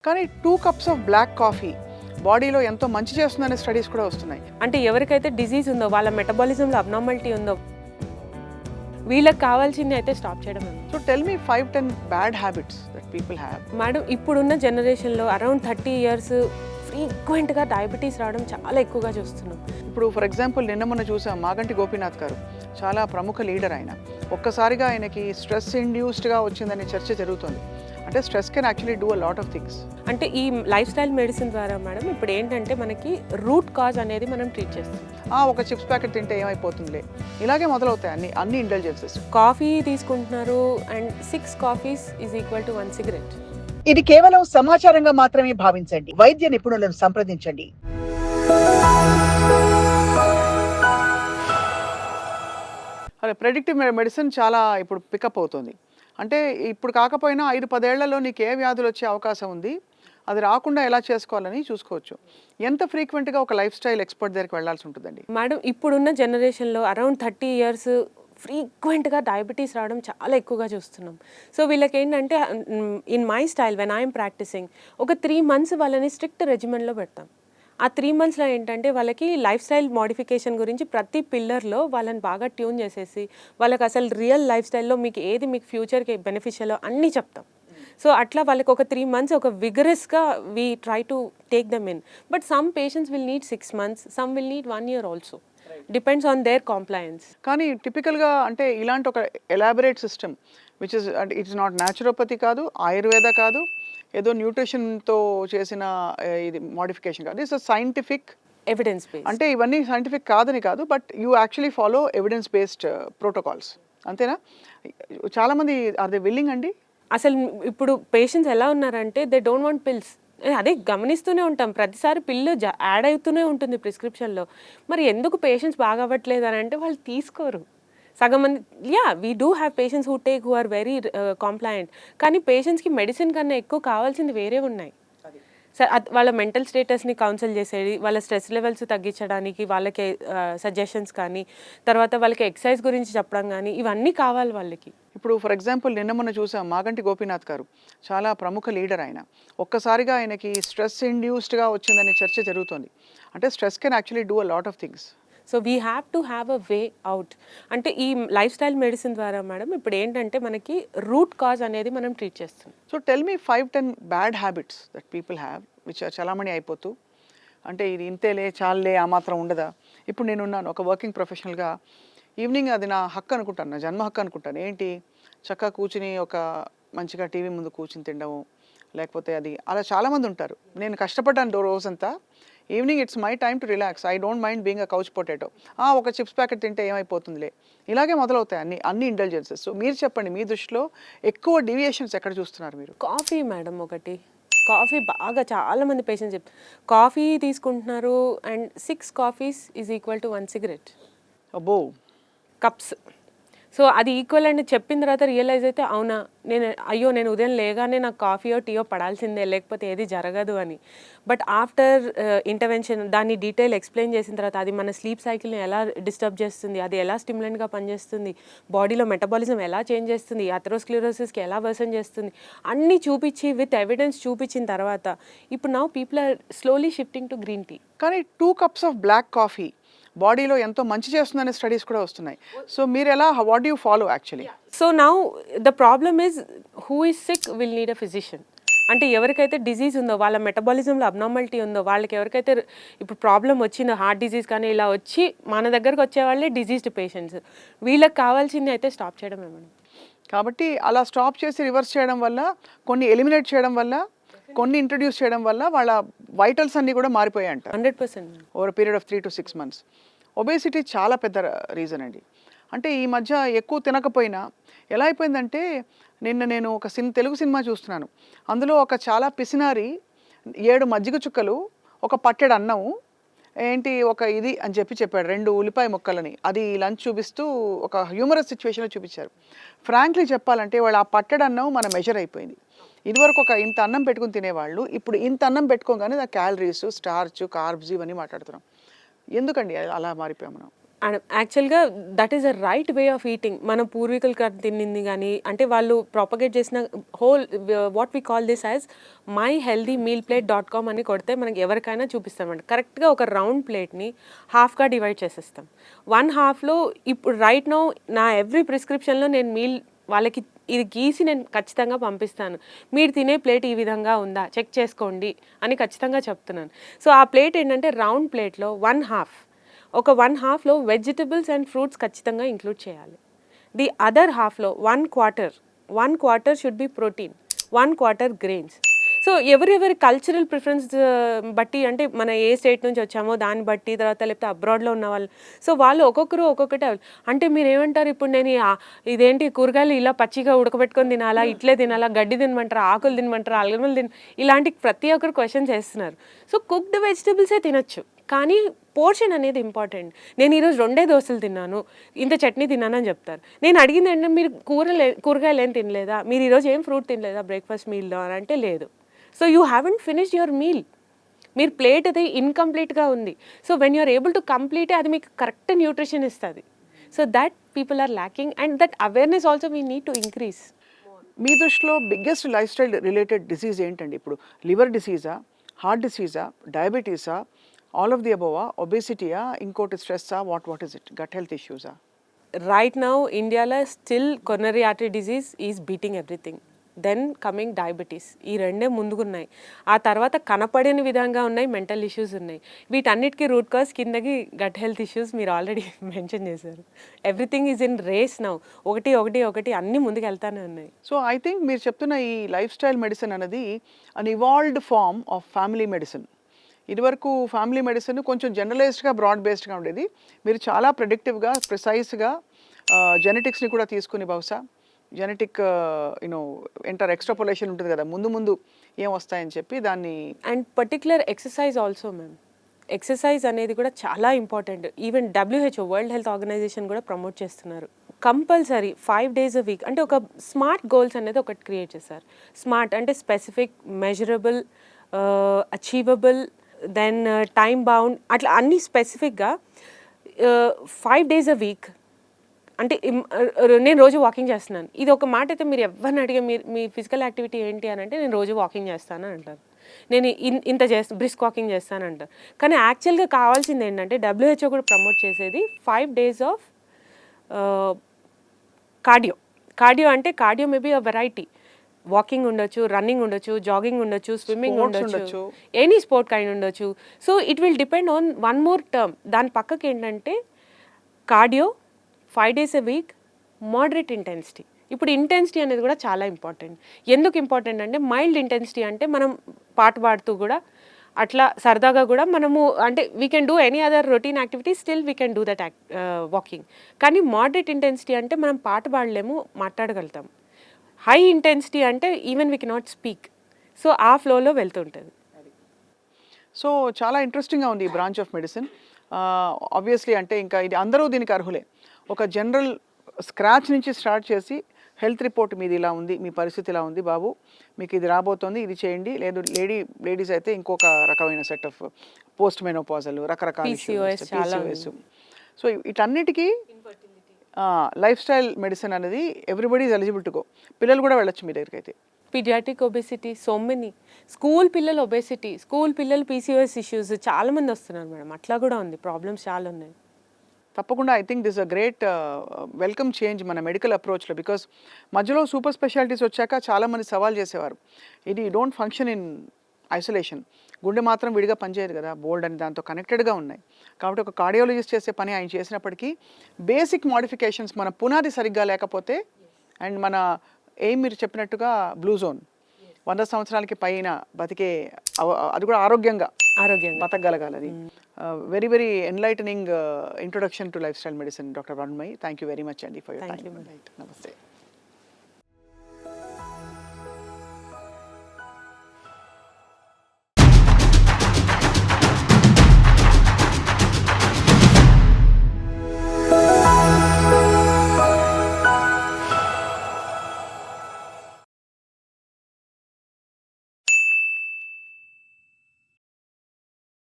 కానీ 2 cups of black coffee బాడీలో ఎంతో మంచి చేస్తుందనే స్టడీస్ కూడా వస్తున్నాయి. అంటే ఎవరికైతే డిజీజ్ ఉందో, వాళ్ళ మెటబాలిజంలో అబ్నార్మాలిటీ ఉందో, వీళ్ళకి కావాల్సింది అయితే స్టాప్ చేయడం. So tell me 5-10 bad habits that people have. Madam, ఇప్పుడున్న జనరేషన్లో అరౌండ్ 30 ఇయర్స్ ఫ్రీక్వెంట్గా డయాబెటీస్ రావడం చాలా ఎక్కువగా చూస్తున్నాం. ఇప్పుడు ఫర్ ఎగ్జాంపుల్ నిన్న మొన్న చూసాం మాగంటి గోపీనాథ్ గారు, చాలా ప్రముఖ లీడర్ ఆయన. ఒక్కసారిగా ఆయనకి స్ట్రెస్ ఇండ్యూస్డ్గా వచ్చిందనే చర్చ జరుగుతుంది. అంటే stress can actually do a lot of things. అంటే ఈ లైఫ్ స్టైల్ మెడిసిన్ ద్వారా మేడం ఇప్పుడు ఏంటంటే మనకి రూట్ కాజ్ అనేది మనం ట్రీట్ చేస్తాం. ఒక చిప్స్ ప్యాకెట్ తింటే ఏమైపోతుందిలే, ఇలాగే మొదలవుతాయి అన్ని ఇంటెలిజెన్సెస్. కాఫీ తీసుకుంటున్నారు and 6 coffees is equal to 1 cigarette. ఇది కేవలం సమాచారంగా మాత్రమే భావించండి. వైద్య నిపుణులను సంప్రదించండి. అదే ప్రెడిక్టివ్ మెడిసిన్ చాలా ఇప్పుడు పికప్ అవుతుంది. అంటే ఇప్పుడు కాకపోయినా 5-10 ఏళ్లలో నీకు ఏ వ్యాధులు వచ్చే అవకాశం ఉంది, అది రాకుండా ఎలా చేసుకోవాలని చూసుకోవచ్చు. ఎంత ఫ్రీక్వెంట్గా ఒక లైఫ్ స్టైల్ ఎక్స్పర్ట్ దగ్గరికి వెళ్ళాల్సి ఉంటుందండి? మేడం, ఇప్పుడున్న జనరేషన్లో అరౌండ్ 30 ఇయర్స్ ఫ్రీక్వెంట్గా డయాబెటీస్ రావడం చాలా ఎక్కువగా చూస్తున్నాం. సో వీళ్ళకి ఏంటంటే in my style when I'm practicing ఒక 3 months వాళ్ళని స్ట్రిక్ట్ రెజిమెంట్లో పెడతాం. ఆ 3 monthsలో ఏంటంటే వాళ్ళకి లైఫ్ స్టైల్ మోడిఫికేషన్ గురించి ప్రతి పిల్లర్లో వాళ్ళని బాగా ట్యూన్ చేసేసి వాళ్ళకి అసలు రియల్ లైఫ్ స్టైల్లో మీకు ఏది మీకు ఫ్యూచర్కి బెనిఫిషియలో అన్నీ చెప్తాం. సో అట్లా వాళ్ళకి ఒక 3 months ఒక విగరస్గా we try to take them in. But some patients will need 6 months, some will need 1 year also. Depends on their compliance. కానీ టిపికల్గా అంటే ఇలాంటి ఒక ఎలాబరేట్ సిస్టమ్ విచ్ ఇస్ అంటే ఇట్స్ నాట్ న్యాచురోపతి కాదు, ఆయుర్వేద కాదు, ఏదో న్యూట్రిషన్తో చేసిన ఇది మోడిఫికేషన్ కాదు, ఇట్స్ సైంటిఫిక్ ఎవిడెన్స్ బేస్డ్. అంటే ఇవన్నీ సైంటిఫిక్ కాదని కాదు, but you actually follow evidence based protocols, అంతేనా? చాలామంది ఆర్ దే విల్లింగ్ అండి? అసలు ఇప్పుడు పేషెంట్స్ ఎలా ఉన్నారంటే దే డోంట్ వాంట్ పిల్స్. అదే గమనిస్తూనే ఉంటాం, ప్రతిసారి పిల్లు యాడ్ అవుతూనే ఉంటుంది ప్రిస్క్రిప్షన్లో. మరి ఎందుకు పేషెంట్స్ బాగా అవ్వట్లేదు అని అంటే వాళ్ళు తీసుకోరు. సగం మంది we do have patients who take who are very compliant. కానీ పేషెంట్స్కి మెడిసిన్ కన్నా ఎక్కువ కావాల్సింది వేరే ఉన్నాయి. వాళ్ళ మెంటల్ స్టేటస్ని కౌన్సిల్ చేసేది, వాళ్ళ స్ట్రెస్ లెవెల్స్ తగ్గించడానికి వాళ్ళకి సజెషన్స్ కానీ, తర్వాత వాళ్ళకి ఎక్సర్సైజ్ గురించి చెప్పడం కానీ, ఇవన్నీ కావాలి వాళ్ళకి. ఇప్పుడు ఫర్ ఎగ్జాంపుల్ నిన్న మొన్న చూసాం మాగంటి గోపీనాథ్ గారు, చాలా ప్రముఖ లీడర్ ఆయన. ఒక్కసారిగా ఆయనకి స్ట్రెస్ ఇండ్యూస్డ్గా వచ్చిందనే చర్చ జరుగుతుంది. అంటే stress can actually do a lot of things. So we have to have a way out. అంటే ఈ లైఫ్ స్టైల్ మెడిసిన్ ద్వారా మేడం ఇప్పుడు ఏంటంటే మనకి రూట్ కాజ్ అనేది మనం ట్రీట్ చేస్తాం. So tell me 5-10 bad habits that people have which చలామణి అయిపోతూ, అంటే ఇది ఇంతేలే చాలే ఆ మాత్రం ఉండదా. ఇప్పుడు నేనున్నాను ఒక వర్కింగ్ ప్రొఫెషనల్గా, ఈవినింగ్ అది నా హక్కు అనుకుంటాను, నా జన్మ హక్కు అనుకుంటాను. ఏంటి, చక్కగా కూర్చుని ఒక మంచిగా టీవీ ముందు కూర్చుని తినడము, లేకపోతే అది అలా చాలామంది ఉంటారు. నేను కష్టపడ్డాను రోజంతా, evening it's my time to relax, I don't mind being a couch potato. ఒక చిప్స్ ప్యాకెట్ తింటే ఏమైపోతుందిలే, ఇలాగే మొదలవుతాయి అన్ని ఇంటెలిజెన్సెస్. సో మీరు చెప్పండి, మీ దృష్టిలో ఎక్కువ డీవియేషన్స్ ఎక్కడ చూస్తున్నారు మీరు? కాఫీ మేడం, ఒకటి కాఫీ బాగా చాలామంది పేషెంట్స్ చెప్తారు కాఫీ తీసుకుంటున్నారు and 6 coffees is equal to 1 cigarette. అబ్బో, కప్స్. సో అది ఈక్వల్ అని చెప్పిన తర్వాత రియలైజ్ అయితే అవునా, నేను ఉదయం లేగానే నాకు కాఫీయో టీయో పడాల్సిందే, లేకపోతే ఏది జరగదు అని. బట్ ఆఫ్టర్ ఇంటర్వెన్షన్ దాన్ని డీటెయిల్ ఎక్స్ప్లెయిన్ చేసిన తర్వాత అది మన స్లీప్ సైకిల్ని ఎలా డిస్టర్బ్ చేస్తుంది, అది ఎలా స్టిమ్యులెంట్గా పనిచేస్తుంది, బాడీలో మెటబాలిజం ఎలా చేంజ్ చేస్తుంది, అథెరోస్క్లెరోసిస్కి ఎలా వర్సన్ చేస్తుంది, అన్నీ చూపించి విత్ ఎవిడెన్స్ చూపించిన తర్వాత ఇప్పుడు now people are slowly shifting to green tea. కానీ 2 కప్స్ ఆఫ్ బ్లాక్ కాఫీ బాడీలో ఎంతో మంచి చేస్తుందనే స్టడీస్ కూడా వస్తున్నాయి. సో మీరు ఎలా, what do you follow actually? So now the problem is who is sick will need a physician. అంటే ఎవరికైతే డిజీజ్ ఉందో, వాళ్ళ మెటబాలిజంలో అబ్నార్మాలిటీ ఉందో, వాళ్ళకి ఎవరికైతే ఇప్పుడు ప్రాబ్లం వచ్చిందో, హార్ట్ డిజీజ్ కానీ ఇలా వచ్చి మన దగ్గరకు వచ్చే వాళ్ళే డిజీజ్డ్ పేషెంట్స్, వీళ్ళకి కావాల్సింది అయితే స్టాప్ చేయడమే మేడం. కాబట్టి అలా స్టాప్ చేసి రివర్స్ చేయడం వల్ల, కొన్ని ఎలిమినేట్ చేయడం వల్ల, కొన్ని ఇంట్రడ్యూస్ చేయడం వల్ల వాళ్ళ వైటల్స్ అన్నీ కూడా మారిపోయాయి అంట 100% over period of 3 to 6 months. Obesity చాలా పెద్ద రీజన్ అండి. అంటే ఈ మధ్య ఎక్కువ తినకపోయినా ఎలా అయిపోయిందంటే, నిన్న నేను ఒక తెలుగు సినిమా చూస్తున్నాను, అందులో ఒక చాలా పిసినారి 7 మజ్జిగ చుక్కలు, ఒక పట్టెడు అన్నం, ఏంటి ఒక ఇది అని చెప్పాడు, 2 ఉల్లిపాయ ముక్కలని, అది లంచ్ చూపిస్తూ ఒక హ్యూమరస్ సిచ్యువేషన్లో చూపించారు. ఫ్రాంక్లీ చెప్పాలంటే వాళ్ళు ఆ పట్టెడు అన్నం మన మెజర్ అయిపోయింది. ఇదివరకు ఒక ఇంత అన్నం పెట్టుకుని తినేవాళ్ళు, ఇప్పుడు ఇంత అన్నం పెట్టుకోగానే క్యాలరీస్, స్టార్చ్, కార్బ్స్ ఇవన్నీ మాట్లాడుతున్నాం. ఎందుకండి అలా మారిపోయాం మనం? యాక్చువల్గా that is a right way of eating. మన పూర్వీకులు తిన్నింది కానీ అంటే వాళ్ళు ప్రాపగేట్ చేసిన whole what we call this as myhealthymealplate.com అని కొడితే మనకి ఎవరికైనా చూపిస్తామండి. కరెక్ట్గా ఒక రౌండ్ ప్లేట్ని హాఫ్గా డివైడ్ చేసేస్తాం. 1/2లో ఇప్పుడు రైట్ నౌ నా ఎవ్రీ ప్రిస్క్రిప్షన్లో నేను మీల్ వాళ్ళకి ఇది గీసి నేను ఖచ్చితంగా పంపిస్తాను. మీరు తినే ప్లేట్ ఈ విధంగా ఉందా చెక్ చేసుకోండి అని ఖచ్చితంగా చెప్తున్నాను. సో ఆ ప్లేట్ ఏంటంటే రౌండ్ ప్లేట్లో 1/2 ఒక 1/2లో వెజిటబుల్స్ అండ్ ఫ్రూట్స్ ఖచ్చితంగా ఇంక్లూడ్ చేయాలి. ది అదర్ హాఫ్లో 1/4 should be protein, 1/4 grains. So ఎవరెవరి కల్చరల్ ప్రిఫరెన్స్ బట్టి అంటే మన ఏ స్టేట్ నుంచి వచ్చామో దాన్ని బట్టి తర్వాత లేకపోతే అబ్రాడ్లో ఉన్న వాళ్ళు సో వాళ్ళు ఒక్కొక్కరు ఒక్కొక్కటి అంటే మీరు ఏమంటారు ఇప్పుడు నేను ఇదేంటి కూరగాయలు ఇలా పచ్చిగా ఉడకబెట్టుకొని తినాలా, ఇట్లే తినాలా, గడ్డి తినమంటారా, ఆకులు తినమంటారా, అల్గమలు ఇలాంటి ప్రతి ఒక్కరు క్వశ్చన్స్ వేస్తున్నారు. సో కుక్డ్ వెజిటబుల్సే తినొచ్చు కానీ పోర్షన్ అనేది ఇంపార్టెంట్. నేను ఈరోజు 2 దోశలు తిన్నాను, ఇంత చట్నీ తిన్నానని చెప్తారు. నేను అడిగింది ఏంటంటే మీరు కూరగాయలు ఏం తినలేదా, మీరు ఈరోజు ఏం ఫ్రూట్ తినలేదా బ్రేక్ఫాస్ట్ మీల్లో అని అంటే లేదు. So you haven't finished your meal. మీరు ప్లేట్ అది ఇన్కంప్లీట్గా ఉంది. So when you're able to complete అది మీకు కరెక్ట్ న్యూట్రిషన్ ఇస్తుంది. So that people are lacking and that awareness also we need to increase. మీ దృష్టిలో biggest life style related disease ఏంటండి? ఇప్పుడు లివర్ డిసీజా, హార్ట్ డిసీజా, డయాబెటీసా, ఆల్ ఆఫ్ ది అబోవా, ఒబేసిటీయా, ఇంకోటి స్ట్రెస్సా, what is it, gut health ఇష్యూసా? రైట్ నౌ ఇండియాలో still coronary artery disease is beating everything. Then coming diabetes. ఈ రెండే ముందుకున్నాయి. ఆ తర్వాత కనపడని విధంగా ఉన్నాయి మెంటల్ ఇష్యూస్ ఉన్నాయి. వీటన్నిటికీ రూట్ కాజ్ కిందకి గట్ హెల్త్ ఇష్యూస్ మీరు ఆల్రెడీ మెన్షన్ చేశారు. Everything is in race now. ఒకటి అన్నీ ముందుకు వెళ్తానే ఉన్నాయి. సో ఐ థింక్ మీరు చెప్తున్న ఈ లైఫ్ స్టైల్ మెడిసిన్ అనేది an evolved form of family medicine. ఇదివరకు ఫ్యామిలీ మెడిసిన్ కొంచెం జనరలైజ్డ్గా బ్రాడ్ బేస్డ్గా ఉండేది. మీరు చాలా ప్రెడిక్టివ్గా ప్రిసైజ్గా జెనెటిక్స్ని కూడా తీసుకుని బహుశా జెనెటిక్ ఎక్స్ట్రాపోలేషన్ ఉంటుంది కదా, ముందు ఏం వస్తాయని చెప్పి దాన్ని. And particular exercise also ma'am. Exercise అనేది కూడా చాలా important. Even WHO world health organization కూడా ప్రమోట్ చేస్తున్నారు. కంపల్సరీ 5 days a week అంటే ఒక స్మార్ట్ గోల్స్ అనేది ఒకటి క్రియేట్ చేశారు. స్మార్ట్ అంటే specific, measurable, achievable, then time bound, అట్లా అన్ని స్పెసిఫిక్గా 5 days a week. అంటే నేను రోజు వాకింగ్ చేస్తున్నాను. ఇది ఒక మాట అయితే మీరు ఎవరిని అడిగే మీ ఫిజికల్ యాక్టివిటీ ఏంటి అని అంటే నేను రోజు వాకింగ్ చేస్తాను అంటారు. నేను ఇంత బ్రిస్క్ వాకింగ్ చేస్తాను అంటారు. కానీ యాక్చువల్గా కావాల్సింది ఏంటంటే WHO కూడా ప్రమోట్ చేసేది 5 days ఆఫ్ కార్డియో అంటే కార్డియో మేబీ అ వెరైటీ. వాకింగ్ ఉండొచ్చు, రన్నింగ్ ఉండొచ్చు, జాగింగ్ ఉండొచ్చు, స్విమ్మింగ్ ఉండొచ్చు, ఎనీ స్పోర్ట్ కైండ్ ఉండొచ్చు. So it will depend on one more term. దాని పక్కకి ఏంటంటే cardio 5 days a week, moderate intensity. ఇప్పుడు ఇంటెన్సిటీ అనేది కూడా చాలా ఇంపార్టెంట్. ఎందుకు ఇంపార్టెంట్ అంటే మైల్డ్ ఇంటెన్సిటీ అంటే మనం పాట పాడుతూ కూడా అట్లా సరదాగా కూడా మనము అంటే we can do any other routine activity, still we can do that walking. కానీ మోడరేట్ ఇంటెన్సిటీ అంటే మనం పాట పాడలేము, మాట్లాడగలుగుతాం. హై ఇంటెన్సిటీ అంటే even we cannot speak. So ఆ ఫ్లోలో వెళ్తుంటుంది. సో చాలా ఇంట్రెస్టింగ్గా ఉంది ఈ బ్రాంచ్ ఆఫ్ మెడిసిన్. ఆబ్వియస్లీ అంటే ఇంకా ఇది అందరూ దీనికి అర్హులే. ఒక జనరల్ స్క్రాచ్ నుంచి స్టార్ట్ చేసి హెల్త్ రిపోర్ట్ మీది ఇలా ఉంది, మీ పరిస్థితి ఇలా ఉంది బాబు, మీకు ఇది రాబోతోంది, ఇది చేయండి, లేదు లేడీస్ అయితే ఇంకొక రకమైన సెట్ ఆఫ్ పోస్ట్ మెనోపాజల్, రకరకాల PCOS. సో వీటన్నిటికీ లైఫ్ స్టైల్ మెడిసిన్ అనేది everybody is eligible to go. పిల్లలు కూడా వెళ్ళొచ్చు మీ దగ్గరికి అయితే. Paediatric obesity, so many. School పిల్లలు ఒబేసిటీ, స్కూల్ పిల్లలు PCOS ఇష్యూస్ చాలా మంది వస్తున్నారు మేడం. అట్లా కూడా ఉంది, ప్రాబ్లమ్స్ చాలా ఉన్నాయి. తప్పకుండా I think this a great welcome change మన మెడికల్ అప్రోచ్లో. బికాస్ మధ్యలో సూపర్ స్పెషాలిటీస్ వచ్చాక చాలామంది సవాల్ చేసేవారు, ఇది డోంట్ ఫంక్షన్ ఇన్ ఐసోలేషన్, గుండె మాత్రం విడిగా పనిచేయదు కదా, బోల్డ్ అని దాంతో కనెక్టెడ్గా ఉన్నాయి. కాబట్టి ఒక కార్డియాలజిస్ట్ చేసే పని ఆయన చేసినప్పటికీ బేసిక్ మోడిఫికేషన్స్ మన పునాది సరిగ్గా లేకపోతే, అండ్ మన మీరు చెప్పినట్టుగా బ్లూ జోన్ 100 సంవత్సరాలకి పైన బతికే అది కూడా ఆరోగ్యంగా బతకగలగాలి. అది very very enlightening introduction to life style medicine doctor Varunmayi. Thank you very much అండి ఫర్ యువర్ టైం. నమస్తే.